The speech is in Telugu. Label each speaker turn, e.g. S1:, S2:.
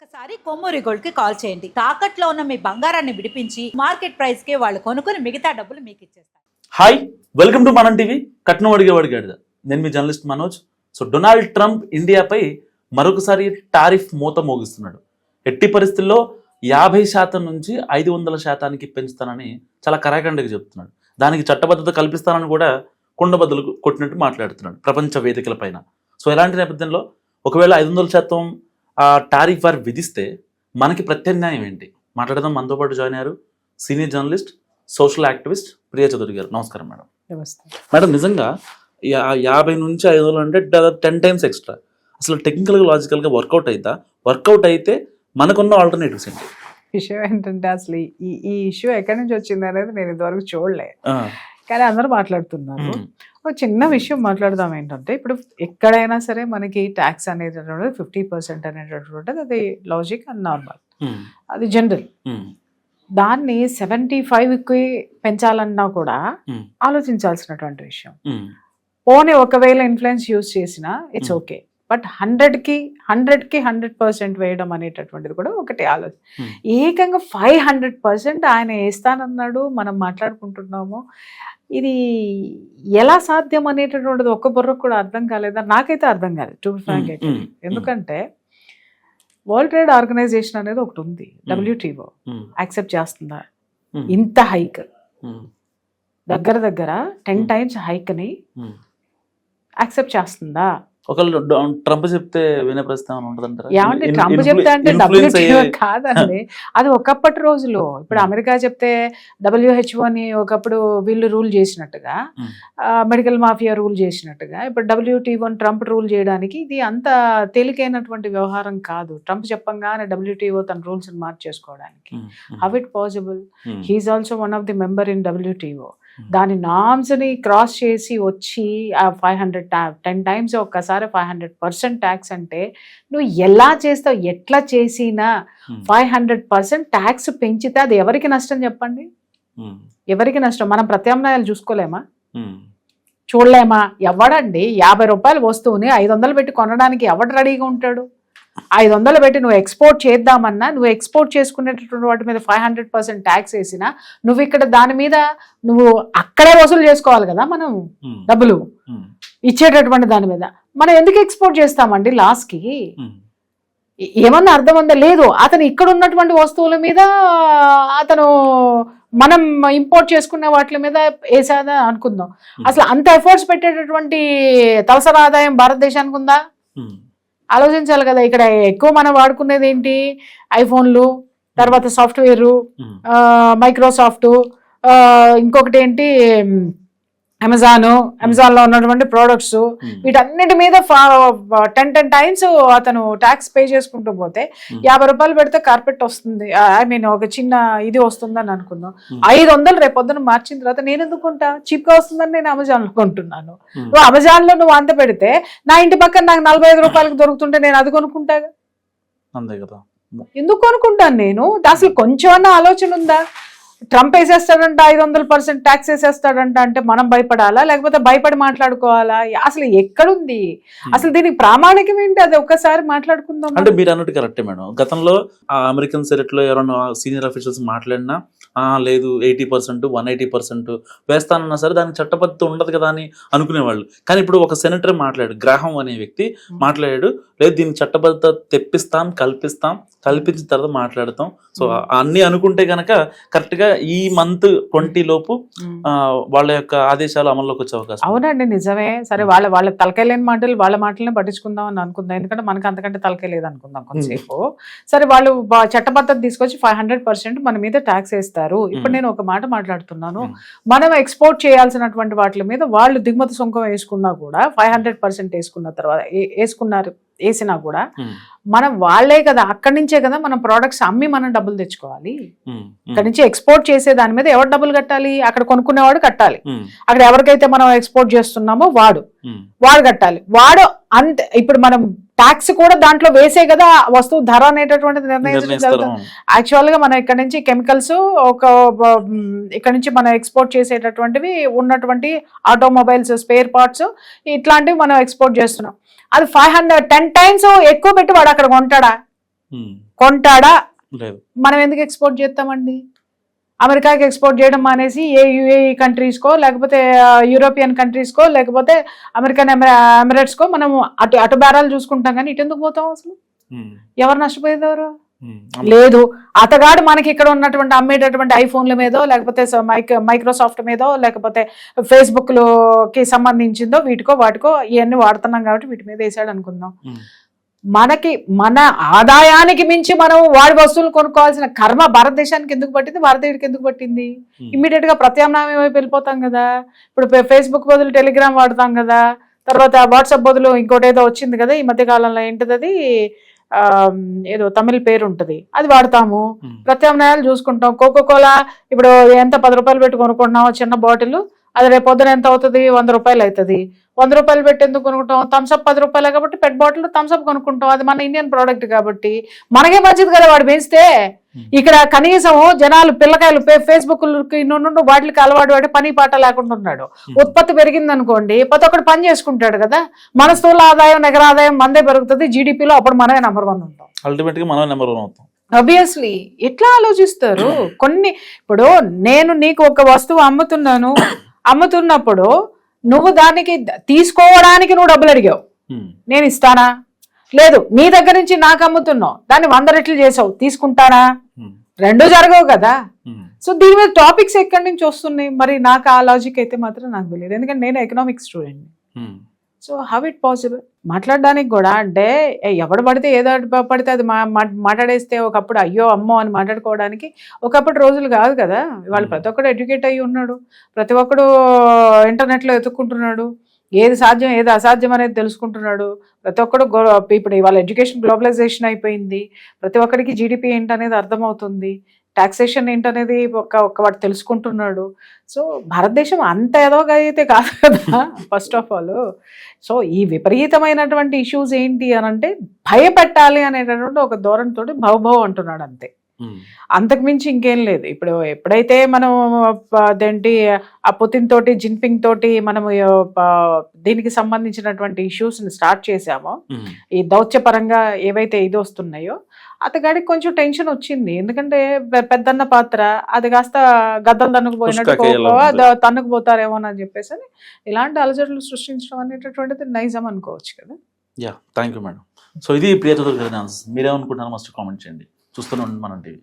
S1: ఒక్కసారి కొమ్మూరి గోల్డ్ కి కాల్ చేయండి. తాకట్లో ఉన్న మీ బంగారాన్ని విడిపించి మార్కెట్ ప్రైస్ కి వాళ్ళు కొనుక్కుని మిగతా డబ్బులు మీకు ఇచ్చేస్తారు.
S2: హాయ్, వెల్కమ్ టు మనం టీవీ. కట్నం అడిగేవాడి గాడిద. నేను మీ journalist Manoj. So Donald Trump ఇండియాపై మరొకసారి టారిఫ్ మూత మోగిస్తున్నాడు. ఎట్టి పరిస్థితుల్లో 50% నుంచి 500% పెంచుతానని చాలా కరాఖండిగా చెప్తున్నాడు. దానికి చట్టబద్ధత కల్పిస్తానని కూడా కుండబద్దలు కొట్టినట్టు మాట్లాడుతున్నాడు ప్రపంచ వేదికల పైన. సో ఇలాంటి నేపథ్యంలో ఒకవేళ 500% టారిఫ్ వారు విధిస్తే మనకి ప్రత్యామ్నాయం ఏంటి మాట్లాడదాం. మనతో పాటు జాయిన్ అయ్యారు senior journalist, social activist Priya Chaudhary garu. నమస్కారం మేడం.
S3: నమస్తే
S2: మేడం, నిజంగా 50 నుంచి 500 అంటే 10 times ఎక్స్ట్రా. అసలు టెక్నికల్గా లాజికల్గా వర్కౌట్ అవుతా? వర్కౌట్ అయితే మనకున్న ఆల్టర్నేటివ్స్ ఏంటి?
S3: విషయం ఏంటంటే అసలు ఈ ఇష్యూ ఎక్కడి నుంచి వచ్చింది అనేది నేను ఇంతవరకు చూడలే, కానీ అందరూ మాట్లాడుతున్నారు. ఒక చిన్న విషయం మాట్లాడదాం. ఏంటంటే ఇప్పుడు ఎక్కడైనా సరే మనకి ట్యాక్స్ అనేటటువంటి 50% అనేటటువంటి అది లాజిక్ అండ్ నార్మల్, అది జనరల్. దాన్ని 75కి పెంచాలన్నా కూడా ఆలోచించాల్సినటువంటి విషయం. పోనీ ఒకవేళ ఇన్ఫ్లుయెన్స్ యూజ్ చేసినా ఇట్స్ ఓకే, బట్ 100కి 100% వేయడం అనేటటువంటిది కూడా ఒకటి ఆలోచన. ఏకంగా 500% ఆయన వేస్తానన్నాడు, మనం మాట్లాడుకుంటున్నాము. ఇది ఎలా సాధ్యం అనేటటువంటిది ఒక్క బుర్రకు కూడా అర్థం కాలేదా? నాకైతే అర్థం కాలేదు, టు బి ఫ్రాంక్ అయితే. ఎందుకంటే వరల్డ్ ట్రేడ్ ఆర్గనైజేషన్ అనేది ఒకటి ఉంది, WTO యాక్సెప్ట్ చేస్తుందా ఇంత హైక్? దగ్గర 10 times హైక్ని యాక్సెప్ట్ చేస్తుందా?
S2: ఒకళ్ళు ట్రంప్ చెప్తే వినే ప్రస్తుతం ఉంటుందంటారా?
S3: ఏమంటే ట్రంప్ చెప్తే అంటే WTO కాదండి, అది ఒకప్పటి రోజులు. ఇప్పుడు అమెరికా చెప్తే WHO ఒకప్పుడు వీళ్ళు రూల్ చేసినట్టుగా, మెడికల్ మాఫియా రూల్ చేసినట్టుగా, ఇప్పుడు WTO ట్రంప్ రూల్ చేయడానికి ఇది అంత తేలికైనటువంటి వ్యవహారం కాదు. ట్రంప్ చెప్పంగానే WTO తన రూల్స్ మార్చేసుకోవడానికి how it possible? He is also one of the member in WTO. దాని నామ్స్ ని క్రాస్ చేసి వచ్చి 10 times ఒక్కసారి 500% ట్యాక్స్ అంటే నువ్వు ఎలా చేస్తావు? ఎట్లా చేసినా 500% ట్యాక్స్ పెంచితే అది ఎవరికి నష్టం చెప్పండి? ఎవరికి నష్టం? మనం ప్రత్యామ్నాయాలు చూసుకోలేమా? చూడలేమా? ఎవడండి 50 రూపాయల వస్తువుని 500 పెట్టి కొనడానికి ఎవడు రెడీగా ఉంటాడు? 500 పెట్టి నువ్వు ఎక్స్పోర్ట్ చేద్దామన్నా, నువ్వు ఎక్స్పోర్ట్ చేసుకునేటటువంటి వాటి మీద 500% ట్యాక్స్ వేసినా, నువ్వు ఇక్కడ దాని మీద నువ్వు అక్కడే వసూలు చేసుకోవాలి కదా మనం డబ్బులు ఇచ్చేటటువంటి దాని మీద. మనం ఎందుకు ఎక్స్పోర్ట్ చేస్తామండి లాస్కి? ఏమన్నా అర్థం ఉందా? లేదు. అతను ఇక్కడ ఉన్నటువంటి వస్తువుల మీద అతను మనం ఇంపోర్ట్ చేసుకునే వాటి మీద వేసాదా అనుకుందాం. అసలు అంత ఎఫర్ట్స్ పెట్టేటటువంటి తలసరి ఆదాయం భారతదేశానికి ఉందా? ఆలోచించాలి కదా. ఇక్కడ ఎక్కువ మనం వాడుకునేది ఏంటి? ఐఫోన్లు, తర్వాత సాఫ్ట్వేరు, మైక్రోసాఫ్ట్, ఇంకొకటి ఏంటి అమెజాన్లో ఉన్నటువంటి ప్రోడక్ట్స్. వీటన్నిటి మీద 10 times అతను ట్యాక్స్ పే చేసుకుంటూ పోతే 50 రూపాయలు పెడితే కార్పెట్ వస్తుంది, ఐ మీన్ ఒక చిన్న ఇది వస్తుందని అనుకుందాం. 500 రేపొద్దున మార్చిన తర్వాత నేను ఎందుకు కొంటా? చీప్ గా వస్తుందని నేను అమెజాన్లో కొంటున్నాను. నువ్వు అమెజాన్లో నువ్వు అంత పెడితే నా ఇంటి పక్కన నాకు 45 రూపాయలకు దొరుకుతుంటే నేను అది కొనుక్కుంటా
S2: అంతే కదా.
S3: ఎందుకు కొనుక్కుంటాను నేను? అసలు కొంచెం అన్న ఆలోచన ఉందా? ట్రంప్ వేసేస్తాడంట 500% ట్యాక్స్ వేసేస్తాడంట అంటే మనం భయపడాలా, లేకపోతే భయపడి మాట్లాడుకోవాలా? అసలు ఎక్కడుంది అసలు దీనికి ప్రామాణికం ఏంటి? అది ఒక్కసారి మాట్లాడుకుందాం.
S2: అంటే మీరు అన్నట్టు కరెక్టే మేడం. గతంలో అమెరికన్ సెనెట్ లో ఎవరైనా సీనియర్ అఫీషియల్స్ మాట్లాడినా లేదు 80% 180% వేస్తానన్నా సరే దానికి చట్టబద్ధత ఉండదు కదా అని అనుకునేవాళ్ళు. కానీ ఇప్పుడు ఒక సెనేటర్ మాట్లాడు, గ్రాహం అనే వ్యక్తి మాట్లాడాడు, లేదు దీనికి చట్టబద్ధత తెప్పిస్తాం, కల్పించిన తర్వాత మాట్లాడతాం. సో అన్ని అనుకుంటే కనుక కరెక్ట్ గా ఈ మంత్ 20 లోపు వాళ్ళ యొక్క ఆదేశాలు అమల్లోకి వచ్చే అవకాశం.
S3: అవునండి, నిజమే. సరే, వాళ్ళ తలకాయ లేని మాటలు వాళ్ళ మాటలనే పట్టించుకుందాం అని అనుకుందాం, ఎందుకంటే మనకు అంతకంటే తలకాయ లేదనుకుందాం కొంతసేపు. సరే, వాళ్ళు చట్టబద్ధత తీసుకొచ్చి 500% మన మీద ట్యాక్స్ వేస్తారు. ఇప్పుడు నేను ఒక మాట మాట్లాడుతున్నాను, మనం ఎక్స్పోర్ట్ చేయాల్సినటువంటి వాటి మీద వాళ్ళు దిగుమతి సుంకం వేసుకున్నా కూడా 500% వేసుకున్న తర్వాత వేసినా కూడా మనం వాళ్ళే కదా, అక్కడి నుంచే కదా మనం ప్రోడక్ట్స్ అమ్మి మనం డబ్బులు తెచ్చుకోవాలి. ఇక్కడ నుంచి ఎక్స్పోర్ట్ చేసే దాని మీద ఎవరు డబ్బులు కట్టాలి? అక్కడ కొనుక్కునేవాడు కట్టాలి. అక్కడ ఎవరికైతే మనం ఎక్స్పోర్ట్ చేస్తున్నామో వాడు కట్టాలి. వాడు అంతే. ఇప్పుడు మనం ట్యాక్స్ కూడా దాంట్లో వేసే కదా వస్తువు ధర అనేటటువంటిది నిర్ణయించడం జరుగుతుంది. యాక్చువల్ గా మనం ఇక్కడ నుంచి కెమికల్స్ ఇక్కడ నుంచి మనం ఎక్స్పోర్ట్ చేసేటటువంటివి ఉన్నటువంటి ఆటోమొబైల్స్ స్పేర్ పార్ట్స్ ఇట్లాంటివి మనం ఎక్స్పోర్ట్ చేస్తున్నాం. అది 10 times ఎక్కువ పెట్టి వాడు అక్కడ కొంటాడా? కొంటాడా?
S2: లేదు.
S3: మనం ఎందుకు ఎక్స్పోర్ట్ చేస్తామండి? అమెరికాకి ఎక్స్పోర్ట్ చేయడం మానేసి యుఏఈ కంట్రీస్కో లేకపోతే యూరోపియన్ కంట్రీస్కో లేకపోతే అమెరికన్ ఎమిరేట్స్కో మనం అటు బేరాలు చూసుకుంటాం, కానీ ఇటు ఎందుకు పోతాం అసలు? ఎవరు నష్టపోయేదెవరు? లేదు. అతగాడు మనకి ఇక్కడ ఉన్నటువంటి అమ్మేటటువంటి ఐఫోన్ల మీదో లేకపోతే మైక్రోసాఫ్ట్ మీదో లేకపోతే ఫేస్బుక్కి సంబంధించిందో వీటికో వాటికో ఇవన్నీ వాడుతున్నాం కాబట్టి వీటి మీద వేసాడు అనుకుందాం. మనకి మన ఆదాయానికి మించి మనం వాడి వస్తువులు కొనుక్కోవాల్సిన కర్మ భారతదేశానికి ఎందుకు పట్టింది, భారతీయుడికి ఎందుకు పట్టింది? ఇమ్మీడియట్ గా ప్రత్యామ్నాయం వైపు వెళ్ళిపోతాం కదా. ఇప్పుడు ఫేస్బుక్ బదులు టెలిగ్రామ్ వాడతాం కదా, తర్వాత వాట్సాప్ బదులు ఇంకోటి ఏదో వచ్చింది కదా ఈ మధ్య కాలంలో, ఏంటిది అది, ఏదో తమిళ పేరు ఉంటుంది, అది వాడతాము. ప్రత్యామ్నాయాలు చూసుకుంటాం. కోకోకోలా ఇప్పుడు ఎంత 10 రూపాయలు పెట్టి కొనుక్కుంటున్నామో చిన్న బాటిల్, అది రేపు పొద్దున ఎంత అవుతుంది? 100 రూపాయలు అవుతుంది. 100 రూపాయలు పెట్టి ఎందుకు కొనుక్కుంటాం? థమ్స్అప్ 10 రూపాయలే కాబట్టి పెట్ బాటిల్ థమ్స్అప్ కొనుక్కుంటాం. అది మన ఇండియన్ ప్రోడక్ట్ కాబట్టి మనకే మంచిది కదా వాడు పెంచితే. ఇక్కడ కనీసం జనాలు పిల్లకాయలు ఫేస్బుక్ నుండి వాటికి అలవాటు పడి పని పాట లేకుండా ఉన్నాడు. ఉత్పత్తి పెరిగింది అనుకోండి, ప్రతి ఒక్కటి పని చేసుకుంటాడు కదా. మన స్థూల ఆదాయం నగర ఆదాయం మందే పెరుగుతుంది జీడిపిలో, అప్పుడు మనమే నెంబర్ 1 ఉంటాం.
S2: అల్టిమేట్ గా మనమే నెంబర్ 1 అవుతాం.
S3: ఆబ్వియస్లీ. ఎట్లా ఆలోచిస్తారు కొన్ని. ఇప్పుడు నేను నీకు ఒక వస్తువు అమ్ముతున్నప్పుడు నువ్వు దానికి తీసుకోవడానికి నువ్వు డబ్బులు అడిగావు, నేను ఇస్తానా? లేదు. నీ దగ్గర నుంచి నాకు అమ్ముతున్నావు, దాన్ని 100 రెట్లు చేసావు, తీసుకుంటానా? రెండు జరగవు కదా. సో దీని మీద టాపిక్స్ ఎక్కడి నుంచి వస్తున్నాయి మరి? నాకు ఆ లాజిక్ అయితే మాత్రం నాకు తెలియదు, ఎందుకంటే నేను economics student. So how it possible? మాట్లాడడానికి కూడా అంటే ఎవడు పడితే ఏదో పడితే అది మాట్లాడేస్తే ఒకప్పుడు అయ్యో అమ్మో అని మాట్లాడుకోవడానికి ఒకప్పుడు రోజులు కాదు కదా. వాళ్ళు ప్రతి ఒక్కడు ఎడ్యుకేట్ అయ్యి ఉన్నాడు, ప్రతి ఒక్కడు ఇంటర్నెట్లో ఎత్తుక్కుంటున్నాడు, ఏది సాధ్యం ఏది అసాధ్యం అనేది తెలుసుకుంటున్నాడు. ప్రతి ఒక్కడు ఇప్పుడు ఇవాళ ఎడ్యుకేషన్ గ్లోబలైజేషన్ అయిపోయింది, ప్రతి ఒక్కడికి జీడిపి ఏంటనేది అర్థమవుతుంది, టాక్సేషన్ ఏంటనేది వాడు తెలుసుకుంటున్నాడు. సో భారతదేశం అంత ఏదోగా అయితే కాదు కదా ఫస్ట్ ఆఫ్ ఆల్. సో ఈ విపరీతమైనటువంటి ఇష్యూస్ ఏంటి అని అంటే భయపెట్టాలి అనేటటువంటి ఒక ధోరణితో భవభవ అంటున్నాడు అంతే, అంతకుమించి ఇంకేం లేదు. ఇప్పుడు ఎప్పుడైతే మనం అదేంటి ఆ పుతిన్ తోటి జిన్పింగ్ తోటి మనం దీనికి సంబంధించినటువంటి ఇష్యూస్ని స్టార్ట్ చేసామో, ఈ దౌత్యపరంగా ఏవైతే ఇది వస్తున్నాయో, అతగాడికి కొంచెం టెన్షన్ వచ్చింది. ఎందుకంటే పెద్దన్న పాత్ర అది కాస్త గద్దలు తన్నుకుపోతారేమో అని చెప్పేసి ఇలాంటి అలజడులు సృష్టించడం అనేటటువంటిది నైజం అనుకోవచ్చు కదా.
S2: Yeah, thank you madam. So ఇది ప్రియతో మీరేమనుకుంటున్నారు మస్ట్ కామెంట్ చేయండి. చూస్తూనే ఉండండి మనం టీవీ.